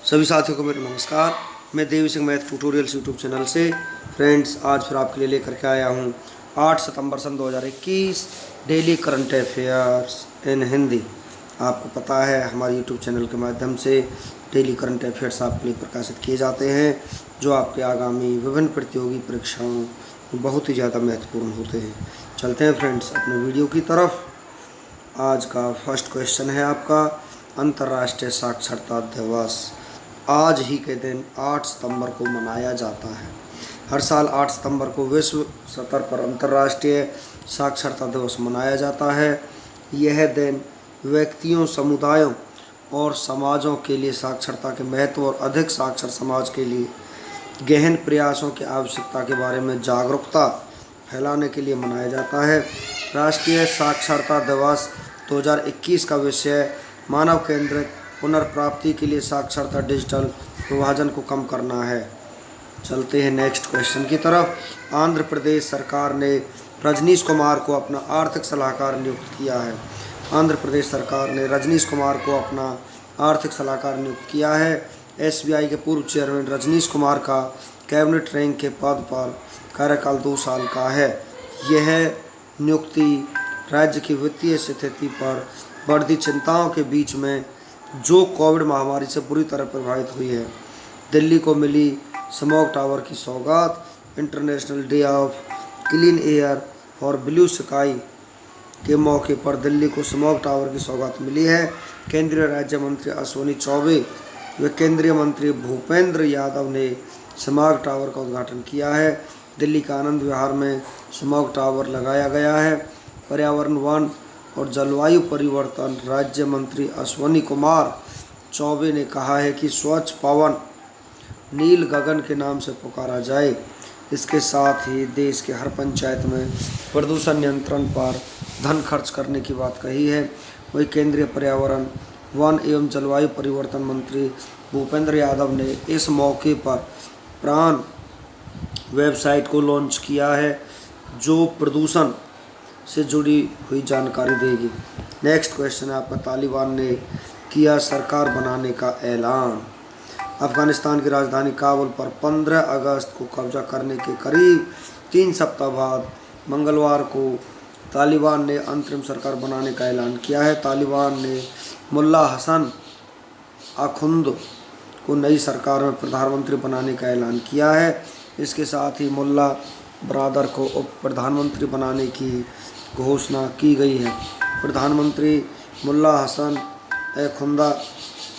सभी साथियों को मेरा नमस्कार। मैं Devi Singh math tutorials YouTube channel से फ्रेंड्स आज फिर आपके लिए लेकर के आया हूँ 8 सितंबर सन 2021 daily current affairs in Hindi. आपको पता है हमारे यूट्यूब चैनल के माध्यम से डेली करंट अफेयर्स आपके लिए प्रकाशित किए जाते हैं जो आपके आगामी विभिन्न प्रतियोगी परीक्षाओं में बहुत ही ज़्यादा महत्वपूर्ण होते हैं। चलते हैं फ्रेंड्स अपने वीडियो की तरफ। आज का फर्स्ट क्वेश्चन है आपका, अंतर्राष्ट्रीय साक्षरता दिवस आज ही के दिन 8 सितंबर को मनाया जाता है। हर साल 8 सितंबर को विश्व स्तर पर अंतर्राष्ट्रीय साक्षरता दिवस मनाया जाता है। यह दिन व्यक्तियों, समुदायों और समाजों के लिए साक्षरता के महत्व और अधिक साक्षर समाज के लिए गहन प्रयासों की आवश्यकता के बारे में जागरूकता फैलाने के लिए मनाया जाता है। राष्ट्रीय साक्षरता दिवस 2021 का विषय मानव केंद्रित पुनर्प्राप्ति के लिए साक्षरता डिजिटल विभाजन को कम करना है। चलते हैं नेक्स्ट क्वेश्चन की तरफ। आंध्र प्रदेश सरकार ने रजनीश कुमार को अपना आर्थिक सलाहकार नियुक्त किया है। आंध्र प्रदेश सरकार ने रजनीश कुमार को अपना आर्थिक सलाहकार नियुक्त किया है। एसबीआई के पूर्व चेयरमैन रजनीश कुमार का कैबिनेट रैंक के पद पर कार्यकाल 2 साल का है। यह नियुक्ति राज्य की वित्तीय स्थिति पर बढ़ती चिंताओं के बीच में जो कोविड महामारी से बुरी तरह प्रभावित हुई है। दिल्ली को मिली स्मॉग टावर की सौगात। International day of clean air for blue sky के मौके पर दिल्ली को स्मॉग टावर की सौगात मिली है। केंद्रीय राज्य मंत्री अश्विनी चौबे व केंद्रीय मंत्री भूपेंद्र यादव ने स्मॉग टावर का उद्घाटन किया है। दिल्ली का आनंद विहार में स्मॉग टावर लगाया गया है। पर्यावरण, वन और जलवायु परिवर्तन राज्य मंत्री अश्विनी कुमार चौबे ने कहा है कि स्वच्छ पवन नील गगन के नाम से पुकारा जाए। इसके साथ ही देश के हर पंचायत में प्रदूषण नियंत्रण पर धन खर्च करने की बात कही है। वही केंद्रीय पर्यावरण, वन एवं जलवायु परिवर्तन मंत्री भूपेंद्र यादव ने इस मौके पर प्राण वेबसाइट को लॉन्च किया है जो प्रदूषण से जुड़ी हुई जानकारी देगी। नेक्स्ट क्वेश्चन है आपका, तालिबान ने किया सरकार बनाने का ऐलान। अफगानिस्तान की राजधानी काबुल पर 15 अगस्त को कब्जा करने के करीब 3 सप्ताह बाद मंगलवार को तालिबान ने अंतरिम सरकार बनाने का ऐलान किया है। तालिबान ने मुल्ला हसन अखुंद को नई सरकार में प्रधानमंत्री बनाने का ऐलान किया है। इसके साथ ही मुल्ला बरादर को उप प्रधानमंत्री बनाने की घोषणा की गई है। प्रधानमंत्री मुल्ला हसन अखुंदा,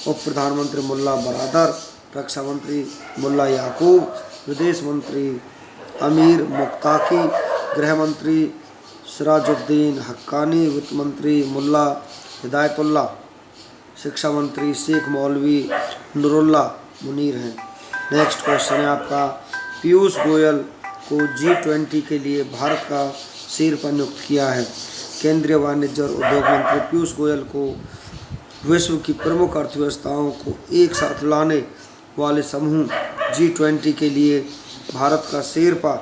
उप प्रधानमंत्री मुल्ला बरादर, रक्षा मंत्री मुल्ला याकूब, विदेश मंत्री अमीर मुक्ताकी, गृह मंत्री सिराजुद्दीन हक्कानी, वित्त मंत्री मुल्ला हिदायतुल्ला, शिक्षा मंत्री शेख मौलवी नूरुल्लाह मुनीर हैं। नेक्स्ट क्वेश्चन है आपका, पीयूष गोयल को G20 के लिए भारत का शेरपा नियुक्त किया है। केंद्रीय वाणिज्य और उद्योग मंत्री पीयूष गोयल को विश्व की प्रमुख अर्थव्यवस्थाओं को एक साथ लाने वाले समूह G20 के लिए भारत का शेरपा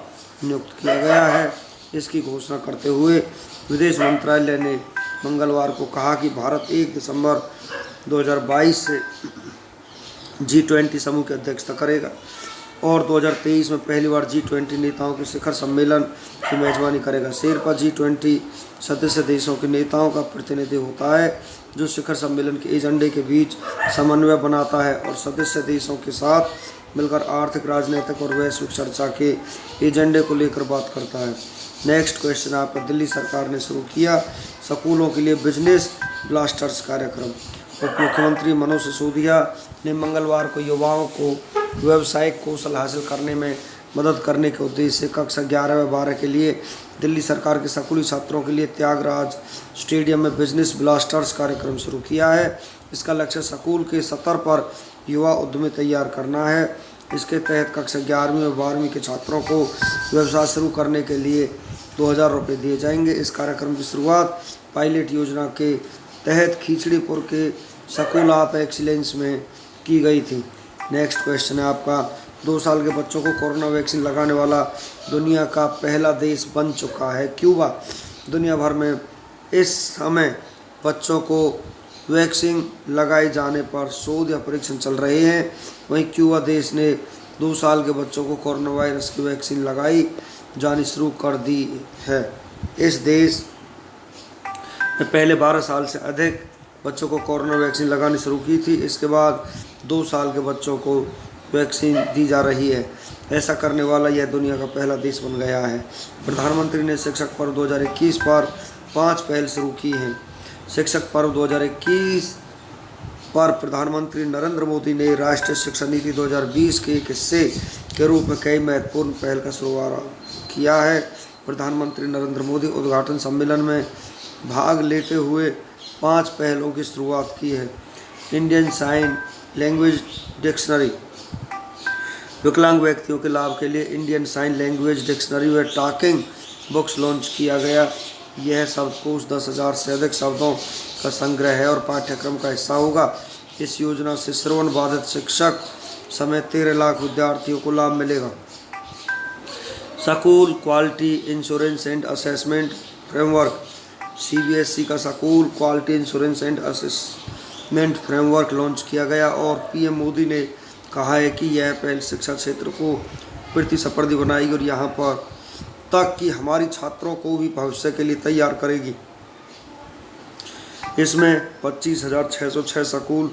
नियुक्त किया गया है। इसकी घोषणा करते हुए विदेश मंत्रालय ने मंगलवार को कहा कि भारत 1 दिसंबर 2022 से G20 समूह की अध्यक्षता करेगा और 2023 में पहली बार G20 नेताओं के शिखर सम्मेलन की मेजबानी करेगा। शेरपा G20 सदस्य देशों के नेताओं का प्रतिनिधि होता है जो शिखर सम्मेलन के एजेंडे के बीच समन्वय बनाता है और सदस्य देशों के साथ मिलकर आर्थिक, राजनीतिक और वैश्विक चर्चा के एजेंडे को लेकर बात करता है। नेक्स्ट क्वेश्चन आपका, दिल्ली सरकार ने शुरू किया स्कूलों के लिए बिजनेस ब्लास्टर्स कार्यक्रम। उप मुख्यमंत्री मनोज सिसोदिया ने मंगलवार को युवाओं को व्यावसायिक कौशल हासिल करने में मदद करने के उद्देश्य से कक्षा 11 व 12 के लिए दिल्ली सरकार के स्कूली छात्रों के लिए त्यागराज स्टेडियम में बिजनेस ब्लास्टर्स कार्यक्रम शुरू किया है। इसका लक्ष्य स्कूल के स्तर पर युवा उद्यमी तैयार करना है। इसके तहत कक्षा 11वीं व 12वीं के छात्रों को व्यवसाय शुरू करने के लिए 2000 रुपये दिए जाएंगे। इस कार्यक्रम की शुरुआत पायलट योजना के तहत खिचड़ीपुर के स्कूल ऑफ एक्सीलेंस में की गई थी। नेक्स्ट क्वेश्चन है आपका, 2 साल के बच्चों को कोरोना वैक्सीन लगाने वाला दुनिया का पहला देश बन चुका है क्यूबा। दुनिया भर में इस समय बच्चों को वैक्सीन लगाए जाने पर शोध या परीक्षण चल रहे हैं। वहीं क्यूबा देश ने 2 साल के बच्चों को कोरोना वायरस की वैक्सीन लगाई जानी शुरू कर दी है। इस देश में पहले 12 साल से अधिक बच्चों को कोरोना वैक्सीन लगानी शुरू की थी। इसके बाद 2 साल के बच्चों को वैक्सीन दी जा रही है। ऐसा करने वाला यह दुनिया का पहला देश बन गया है। प्रधानमंत्री ने शिक्षक पर्व 2021 पर 5 पहल शुरू की हैं। शिक्षक पर्व 2021 पर प्रधानमंत्री नरेंद्र मोदी ने राष्ट्रीय शिक्षा नीति 2020 के एक हिस्से के रूप में कई महत्वपूर्ण पहल का शुभारंभ किया है। प्रधानमंत्री नरेंद्र मोदी उद्घाटन सम्मेलन में भाग लेते हुए 5 पहलों की शुरुआत की है। इंडियन साइन लैंग्वेज डिक्शनरी, विकलांग व्यक्तियों के लाभ के लिए इंडियन साइन लैंग्वेज डिक्शनरी व टॉकिंग बुक्स लॉन्च किया गया। यह शब्दकोश 10,000 से अधिक शब्दों का संग्रह है और पाठ्यक्रम का हिस्सा होगा। इस योजना से श्रवण बाधित शिक्षक समेत 13 लाख विद्यार्थियों को लाभ मिलेगा। School quality insurance and assessment framework, CBSE का school quality insurance and assessment framework launch किया गया और PM मोदी ने कहा है कि यह पहल शिक्षा क्षेत्र को प्रतिस्पर्धी बनाएगी और यहाँ पर तक कि हमारी छात्रों को भी भविष्य के लिए तैयार करेगी। इसमें 25,606 स्कूल,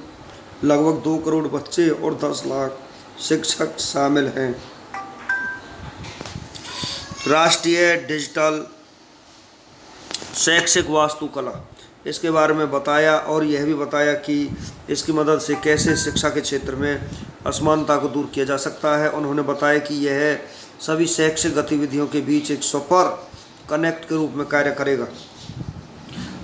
लगभग 2 करोड़ बच्चे और 10 लाख शिक्षक शामिल हैं। राष्ट्रीय डिजिटल शैक्षिक वास्तुकला, इसके बारे में बताया और यह भी बताया कि इसकी मदद से कैसे शिक्षा के क्षेत्र में असमानता को दूर किया जा सकता है। उन्होंने बताया कि यह सभी शैक्षिक गतिविधियों के बीच एक सुपर कनेक्ट के रूप में कार्य करेगा।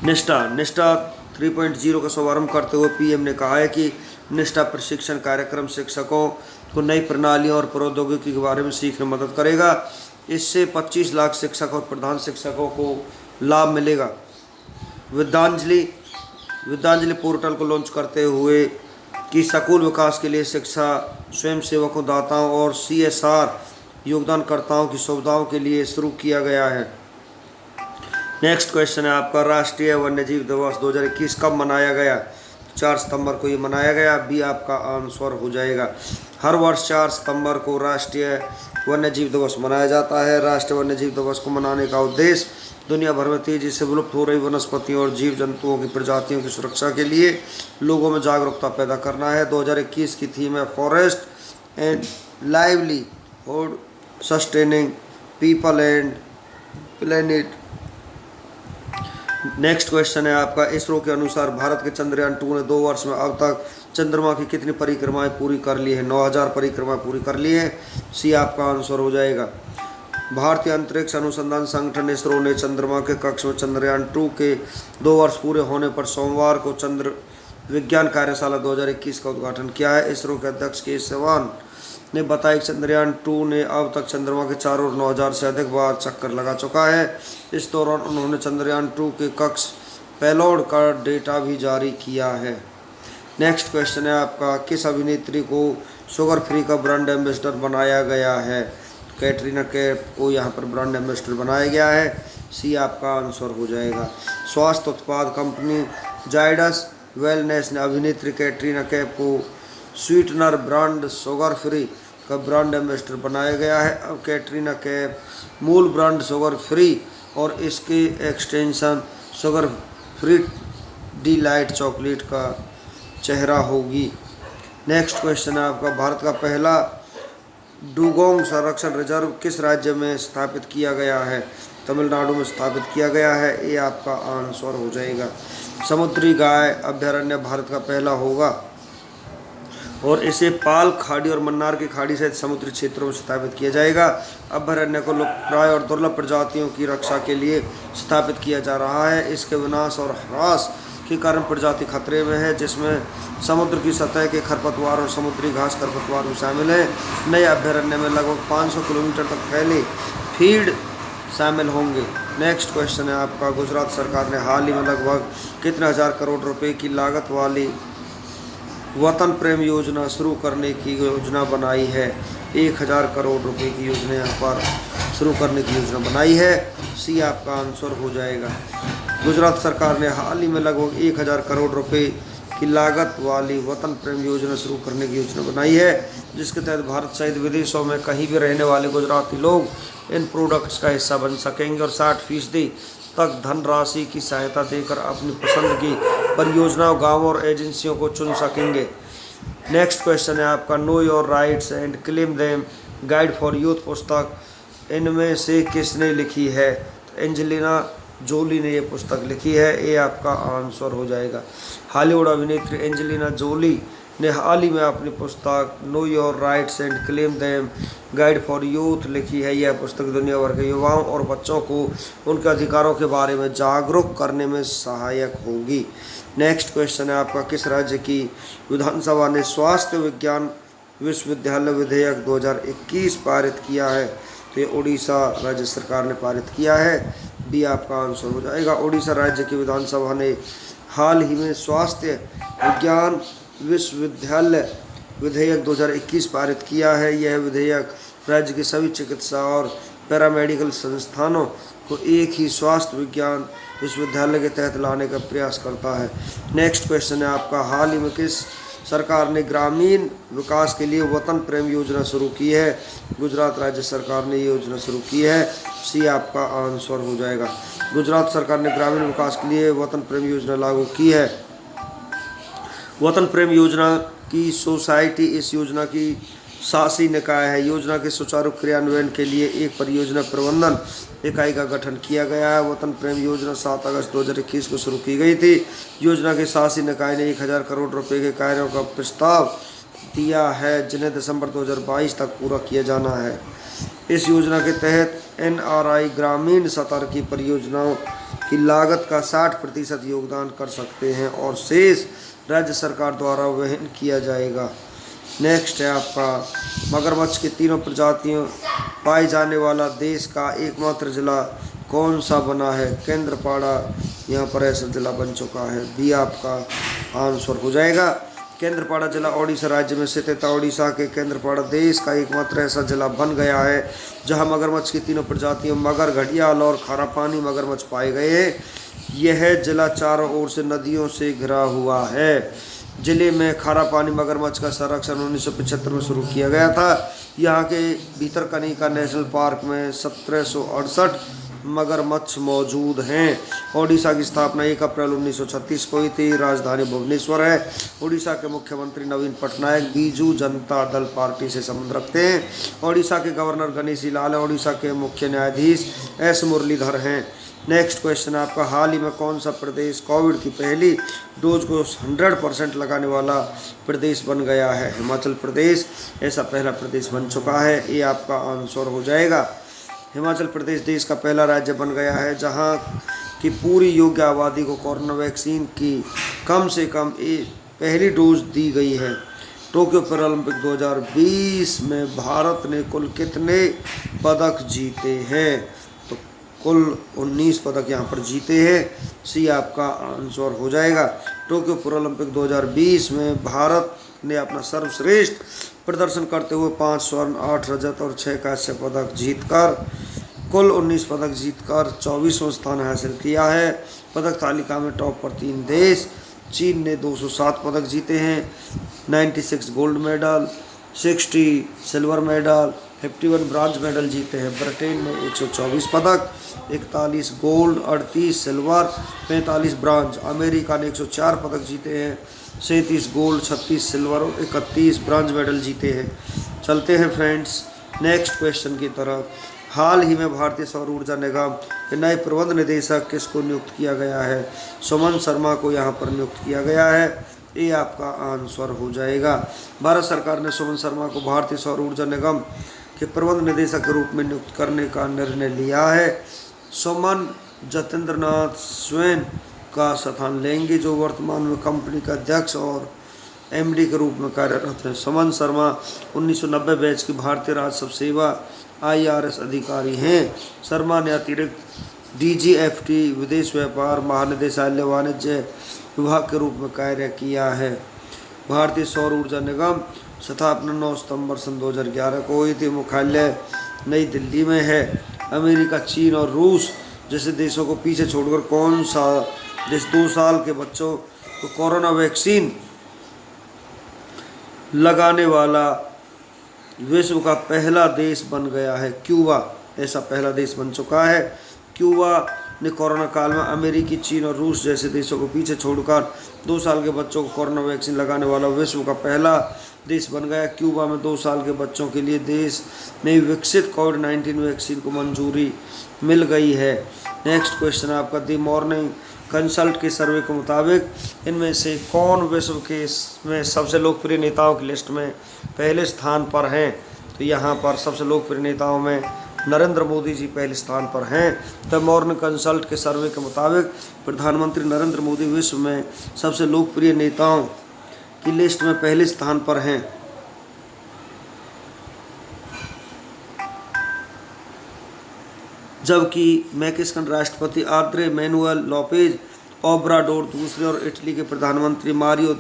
निष्ठा 3.0 का शुभारंभ करते हुए PM ने कहा है कि निष्ठा प्रशिक्षण कार्यक्रम शिक्षकों को नई प्रणालियों और प्रौद्योगिकी के बारे में सीखने में मदद करेगा। इससे 25 लाख शिक्षक और प्रधान शिक्षकों को लाभ मिलेगा। विद्यांजलि पोर्टल को लॉन्च करते हुए कि स्कूल विकास के लिए शिक्षा स्वयंसेवकों, दाताओं और CSR योगदानकर्ताओं की सुविधाओं के लिए शुरू किया गया है। नेक्स्ट क्वेश्चन है आपका, राष्ट्रीय वन्यजीव दिवस 2021 कब मनाया गया? 4 सितंबर को ये मनाया गया। बी आपका आंसर हो जाएगा। हर वर्ष 4 सितंबर को राष्ट्रीय वन्यजीव दिवस मनाया जाता है। राष्ट्रीय वन्यजीव दिवस को मनाने का उद्देश्य दुनिया भर में तेजी से विलुप्त हो रही वनस्पतियों और जीव जंतुओं की प्रजातियों की सुरक्षा के लिए लोगों में जागरूकता पैदा करना है। 2021 की थीम है forest and livelihood sustaining people and planet. Next question है आपका, इसरो के अनुसार भारत के चंद्रयान 2 ने 2 वर्ष में अब तक चंद्रमा की कितनी परिक्रमाएं पूरी कर ली है? 9,000 परिक्रमाएं पूरी कर ली है। सी आपका आंसर हो जाएगा। भारतीय अंतरिक्ष अनुसंधान संगठन इसरो ने चंद्रमा के कक्ष में चंद्रयान 2 के 2 वर्ष पूरे होने पर सोमवार को चंद्र विज्ञान कार्यशाला 2021 का उद्घाटन किया है। इसरो के अध्यक्ष के सिवान ने बताया कि चंद्रयान 2 ने अब तक चंद्रमा के चारों ओर 9,000 से अधिक बार चक्कर लगा चुका है। इस दौरान उन्होंने चंद्रयान 2 के कक्ष पेलोड का डेटा भी जारी किया है। नेक्स्ट क्वेश्चन है आपका, किस अभिनेत्री को शुगर फ्री का ब्रांड एम्बेसडर बनाया गया है? कैटरीना कैफ को यहाँ पर ब्रांड एम्बेसडर बनाया गया है। सी आपका आंसर हो जाएगा। स्वास्थ्य उत्पाद कंपनी जायडस वेलनेस ने अभिनेत्री कैटरीना कैफ को स्वीटनर ब्रांड शुगर फ्री का ब्रांड एम्बेसडर बनाया गया है। अब कैटरीना कैफ मूल ब्रांड शुगर फ्री और इसके extension sugar free delight chocolate का चेहरा होगी। नेक्स्ट क्वेश्चन है आपका, भारत का पहला डुगोंग संरक्षण रिजर्व किस राज्य में स्थापित किया गया है? तमिलनाडु में स्थापित किया गया है। ये आपका आंसर हो जाएगा। समुद्री गाय अभ्यारण्य भारत का पहला होगा और इसे पाल खाड़ी और मन्नार की खाड़ी सहित समुद्री क्षेत्रों में स्थापित किया जाएगा। अभ्यारण्य को लुप्तप्राय और दुर्लभ प्रजातियों की रक्षा के लिए स्थापित किया जा रहा है। इसके विनाश और ह्रास के कारण प्रजाति खतरे में है, जिसमें समुद्र की सतह के खरपतवार और समुद्री घास खरपतवार भी शामिल है। नए अभ्यारण्य में लगभग 500 किलोमीटर तक फैले फील्ड शामिल होंगे। नेक्स्ट क्वेश्चन है आपका, गुजरात सरकार ने हाल ही में लगभग कितने हज़ार करोड़ रुपए की लागत वाली वतन प्रेम योजना शुरू करने की योजना बनाई है? 1,000 करोड़ रुपए की योजना यहाँ पर शुरू करने की योजना बनाई है। सी आपका आंसर हो जाएगा। गुजरात सरकार ने हाल ही में लगभग 1,000 करोड़ रुपए की लागत वाली वतन प्रेम योजना शुरू करने की योजना बनाई है, जिसके तहत भारत सहित विदेशों में कहीं भी रहने वाले गुजराती लोग इन प्रोडक्ट्स का हिस्सा बन सकेंगे और 60% तक धनराशि की सहायता देकर अपनी पसंद की परियोजनाओं, गाँव और एजेंसियों को चुन सकेंगे। नेक्स्ट क्वेश्चन है आपका know your rights and claim them guide for youth पुस्तक इनमें से किसने लिखी है? तो एंजेलिना जोली ने ये पुस्तक लिखी है, ये आपका आंसर हो जाएगा। हॉलीवुड अभिनेत्री एंजेलिना जोली ने हाल ही में अपनी पुस्तक know your rights and claim them guide for youth लिखी है। यह पुस्तक दुनिया भर के युवाओं और बच्चों को उनके अधिकारों के बारे में जागरूक करने में सहायक होगी। नेक्स्ट क्वेश्चन है आपका किस राज्य की विधानसभा ने स्वास्थ्य विज्ञान विश्वविद्यालय विधेयक 2021 पारित किया है? तो ये उड़ीसा राज्य सरकार ने पारित किया है, बी आपका आंसर हो जाएगा। उड़ीसा राज्य की विधानसभा ने हाल ही में स्वास्थ्य विज्ञान विश्वविद्यालय विधेयक 2021 पारित किया है। यह विधेयक राज्य के सभी चिकित्सा और पैरामेडिकल संस्थानों को एक ही स्वास्थ्य विज्ञान विश्वविद्यालय के तहत लाने का प्रयास करता है। नेक्स्ट क्वेश्चन है आपका हाल ही में किस सरकार ने ग्रामीण विकास के लिए वतन प्रेम योजना शुरू की है? गुजरात राज्य सरकार ने ये योजना शुरू की है, सी आपका आंसर हो जाएगा। गुजरात सरकार ने ग्रामीण विकास के लिए वतन प्रेम योजना लागू की है। वतन प्रेम योजना की सोसाइटी इस योजना की शासी निकाय है। योजना के सुचारू क्रियान्वयन के लिए एक परियोजना प्रबंधन इकाई का गठन किया गया है। वतन प्रेम योजना 7 अगस्त 2021 को शुरू की गई थी। योजना के शासी निकाय ने 1000 करोड़ रुपए के कार्यों का प्रस्ताव दिया है, जिन्हें दिसंबर 2022 तक पूरा किया जाना है। इस योजना के तहत NRI ग्रामीण स्तर की परियोजनाओं की लागत का 60% योगदान कर सकते हैं और शेष राज्य सरकार द्वारा वहन किया जाएगा। नेक्स्ट है आपका मगरमच्छ की तीनों प्रजातियों पाए जाने वाला देश का एकमात्र जिला कौन सा बना है? केंद्रपाड़ा यहाँ पर ऐसा जिला बन चुका है, बी आपका आंसर हो जाएगा। केंद्रपाड़ा जिला ओडिशा राज्य में स्थित है। ओडिशा के केंद्रपाड़ा देश का एकमात्र ऐसा जिला बन गया है जहाँ मगरमच्छ की तीनों प्रजातियों मगर, घड़ियाल और खारा पानी मगरमच्छ पाए गए हैं। यह जिला चारों ओर से नदियों से घिरा हुआ है। जिले में खारा पानी मगरमच्छ का संरक्षण 1975 में शुरू किया गया था। यहाँ के भीतरकनिका नेशनल पार्क में 1768 मगरमच्छ मौजूद हैं। ओडिशा की स्थापना 1 अप्रैल 1936 को हुई थी। राजधानी भुवनेश्वर है। उड़ीसा के मुख्यमंत्री नवीन पटनायक बीजू जनता दल पार्टी से संबंध रखते हैं। ओडिशा के गवर्नर गणेशी लाल है। ओडिशा के मुख्य न्यायाधीश एस मुरलीधर हैं। नेक्स्ट क्वेश्चन आपका हाल ही में कौन सा प्रदेश कोविड की पहली डोज को 100% लगाने वाला प्रदेश बन गया है? हिमाचल प्रदेश ऐसा पहला प्रदेश बन चुका है, ये आपका आंसर हो जाएगा। हिमाचल प्रदेश देश का पहला राज्य बन गया है जहां की पूरी योग्य आबादी को कोरोना वैक्सीन की कम से कम पहली डोज दी गई है। टोक्यो पैरालंपिक 2020 में भारत ने कुल कितने पदक जीते हैं? तो कुल 19 पदक यहाँ पर जीते हैं, सी आपका आंसर हो जाएगा। टोक्यो पैरालंपिक 2020 में भारत ने अपना सर्वश्रेष्ठ प्रदर्शन करते हुए 5 स्वर्ण, 8 रजत और 6 कांस्य पदक जीतकर कुल 19 पदक जीतकर 24वां स्थान हासिल किया है। पदक तालिका में टॉप पर 3 देश, चीन ने 207 पदक जीते हैं, 96 gold medal, 60 silver medal, 51 bronze medal जीते हैं। ब्रिटेन ने 124 पदक, 41 गोल्ड, 38 सिल्वर, 45 ब्रॉन्ज। अमेरिका ने 104 पदक जीते हैं, 37 गोल्ड, 36 सिल्वर और 31 ब्रॉन्ज मेडल जीते हैं। चलते हैं फ्रेंड्स नेक्स्ट क्वेश्चन की तरफ। हाल ही में भारतीय सौर ऊर्जा निगम के नए प्रबंध निदेशक किसको नियुक्त किया गया है? सुमन शर्मा को यहाँ पर नियुक्त किया गया है, ये आपका आंसर हो जाएगा। भारत सरकार ने सुमन शर्मा को भारतीय सौर ऊर्जा निगम के प्रबंध निदेशक के रूप में नियुक्त करने का निर्णय लिया है। सुमन जतेंद्र नाथ स्वैन का स्थान लेंगे, जो वर्तमान में कंपनी का अध्यक्ष और MD के रूप में कार्यरत हैं। सुमन शर्मा 1990 बैच की भारतीय राजस्व सेवा IRS अधिकारी हैं। शर्मा ने अतिरिक्त DGFT विदेश व्यापार महानिदेशालय वाणिज्य विभाग के रूप में कार्य किया है। भारतीय सौर ऊर्जा निगम स्थापना 9 सितंबर सन 2011 को हुई थी। मुख्यालय नई दिल्ली में है। अमेरिका, चीन और रूस जैसे देशों को पीछे छोड़कर कौन सा देश 2 साल के बच्चों तो कोरोना वैक्सीन लगाने वाला विश्व का पहला देश बन गया है क्यूबा। ऐसा पहला देश बन चुका है। क्यूबा ने कोरोना काल में अमेरिकी, चीन और रूस जैसे देशों को पीछे छोड़कर 2 साल के बच्चों को कोरोना वैक्सीन लगाने वाला विश्व का पहला देश बन गया। क्यूबा में 2 साल के बच्चों के लिए देश में विकसित कोविड-19 वैक्सीन को मंजूरी मिल गई है। नेक्स्ट क्वेश्चन है आपका दी मॉर्निंग कंसल्ट के सर्वे के मुताबिक इनमें से कौन विश्व के में सबसे लोकप्रिय नेताओं की लिस्ट में पहले स्थान पर हैं? तो यहाँ पर सबसे लोकप्रिय नेताओं में नरेंद्र मोदी जी पहले स्थान पर हैं। द मॉर्निंग कंसल्ट के सर्वे के मुताबिक प्रधानमंत्री नरेंद्र मोदी विश्व में सबसे लोकप्रिय नेताओं की लिस्ट में पहले स्थान पर हैं। जबकि मैक्सिकन राष्ट्रपति आंद्रे मैनुएल लोपेज ओब्राडोर दूसरे और इटली के प्रधानमंत्री मारियो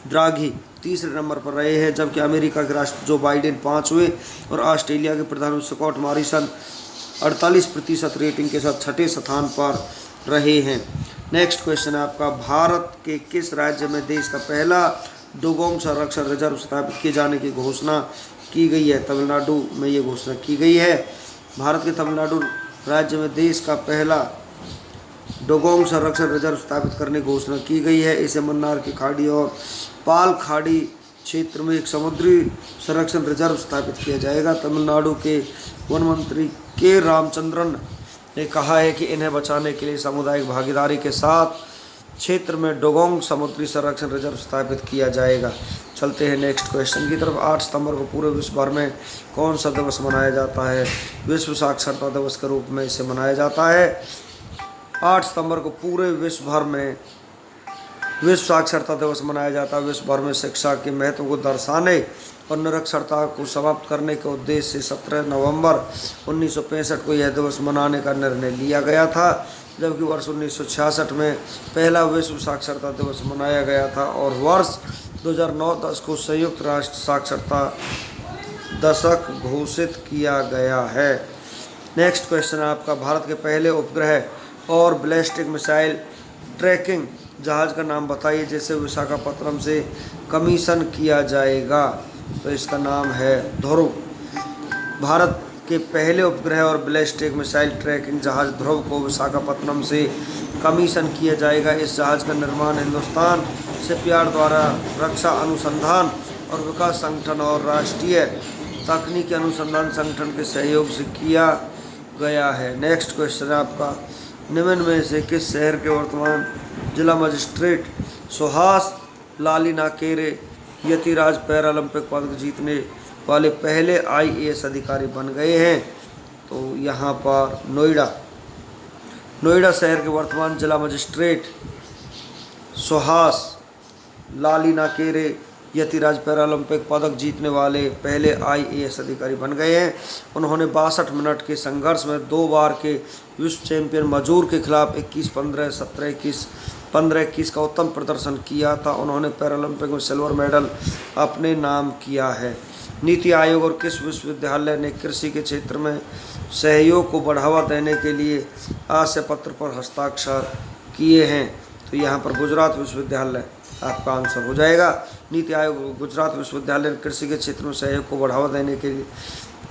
द्राघी तीसरे नंबर पर रहे हैं। जबकि अमेरिका के राष्ट्रपति जो बाइडेन 5वें और ऑस्ट्रेलिया के प्रधानमंत्री स्कॉट मॉरिसन 48% रेटिंग के साथ 6ठे स्थान पर रहे हैं। नेक्स्ट क्वेश्चन है आपका भारत के किस राज्य में देश का पहला डुगोंग संरक्षण रिजर्व स्थापित किए जाने की घोषणा की गई है? तमिलनाडु में ये घोषणा की गई है। भारत के तमिलनाडु राज्य में देश का पहला डुगोंग संरक्षण रिजर्व स्थापित करने की घोषणा की गई है। इसे मन्नार की खाड़ी और पाल खाड़ी क्षेत्र में एक समुद्री संरक्षण रिजर्व स्थापित किया जाएगा। तमिलनाडु के वन मंत्री के रामचंद्रन ने कहा है कि इन्हें बचाने के लिए सामुदायिक भागीदारी के साथ क्षेत्र में डुगोंग समुद्री संरक्षण रिजर्व स्थापित किया जाएगा। चलते हैं नेक्स्ट क्वेश्चन की तरफ। 8 सितंबर को पूरे विश्व भर में कौन सा दिवस मनाया जाता है? विश्व साक्षरता दिवस के रूप में इसे मनाया जाता है। 8 सितंबर को पूरे विश्व भर में विश्व साक्षरता दिवस मनाया जाता है। विश्व भर में शिक्षा के महत्व को दर्शाने और निरक्षरता को समाप्त करने के उद्देश्य से 17 नवंबर 1965 को यह दिवस मनाने का निर्णय लिया गया था। जबकि वर्ष 1966 में पहला विश्व साक्षरता दिवस मनाया गया था और वर्ष 2009-10 को संयुक्त राष्ट्र साक्षरता दशक घोषित किया गया है। नेक्स्ट क्वेश्चन है आपका भारत के पहले उपग्रह और बैलिस्टिक मिसाइल ट्रैकिंग जहाज का नाम बताइए जिसे विशाखापत्तनम से कमीशन किया जाएगा? तो इसका नाम है ध्रुव। भारत के पहले उपग्रह और बैलिस्टिक मिसाइल ट्रैकिंग जहाज ध्रुव को विशाखापत्तनम से कमीशन किया जाएगा। इस जहाज का निर्माण हिंदुस्तान शिपयार्ड द्वारा रक्षा अनुसंधान और विकास संगठन और राष्ट्रीय तकनीकी अनुसंधान संगठन के सहयोग से किया गया है। नेक्स्ट क्वेश्चन है आपका निम्न में से किस शहर के वर्तमान जिला मजिस्ट्रेट सुहास लालिनाकेरे यतिराज पैरालंपिक पदक जीतने वाले पहले IAS अधिकारी बन गए हैं? तो यहाँ पर नोएडा शहर के वर्तमान जिला मजिस्ट्रेट सुहास लालिनाकेरे यतिराज पैरालंपिक पदक जीतने वाले पहले IAS अधिकारी बन गए हैं। उन्होंने 62 मिनट के संघर्ष में 2 बार के विश्व चैंपियन मजूर के खिलाफ 21-15, 17-21, 15-21 का उत्तम प्रदर्शन किया था। उन्होंने पैरालंपिक में सिल्वर मेडल अपने नाम किया है। नीति आयोग और किस विश्वविद्यालय ने कृषि के क्षेत्र में सहयोग को बढ़ावा देने के लिए आशय पत्र पर हस्ताक्षर किए हैं? तो यहाँ पर गुजरात विश्वविद्यालय आपका आंसर हो जाएगा। नीति आयोग गुजरात विश्वविद्यालय ने कृषि के क्षेत्र में सहयोग को बढ़ावा देने के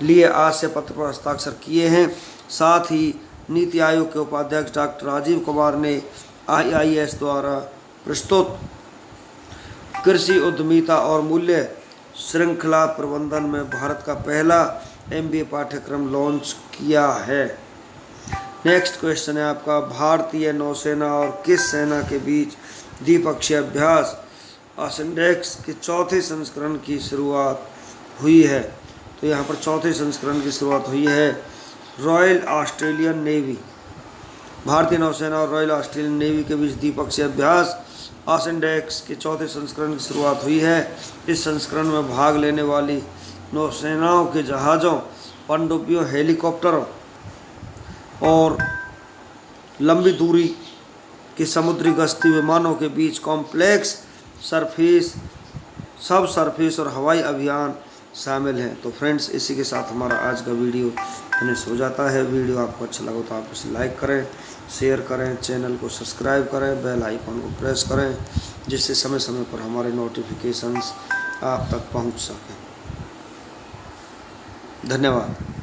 लिए आशय पत्र पर हस्ताक्षर किए हैं। साथ ही नीति आयोग के उपाध्यक्ष डॉक्टर राजीव कुमार ने IIS द्वारा प्रस्तुत कृषि उद्यमिता और मूल्य श्रृंखला प्रबंधन में भारत का पहला MBA पाठ्यक्रम लॉन्च किया है। नेक्स्ट क्वेश्चन है आपका भारतीय नौसेना और किस सेना के बीच द्विपक्षीय अभ्यास ASCENDEX के चौथे संस्करण की शुरुआत हुई है? तो यहाँ पर चौथे संस्करण की शुरुआत हुई है रॉयल ऑस्ट्रेलियन नेवी। भारतीय नौसेना और रॉयल ऑस्ट्रेलियन नेवी के बीच द्विपक्षीय अभ्यास ASCENDEX के चौथे संस्करण की शुरुआत हुई है। इस संस्करण में भाग लेने वाली नौसेनाओं के जहाज़ों, पनडुब्बियों, हेलीकॉप्टरों और लंबी दूरी के समुद्री गश्ती विमानों के बीच कॉम्प्लेक्स सरफेस, सब सरफेस और हवाई अभियान शामिल हैं। तो फ्रेंड्स, इसी के साथ हमारा आज का वीडियो फिनिश हो जाता है। वीडियो आपको अच्छा लगा तो आप इसे लाइक करें, शेयर करें, चैनल को सब्सक्राइब करें, बेल आइकन को प्रेस करें, जिससे समय समय पर हमारे नोटिफिकेशंस आप तक पहुंच सकें। धन्यवाद।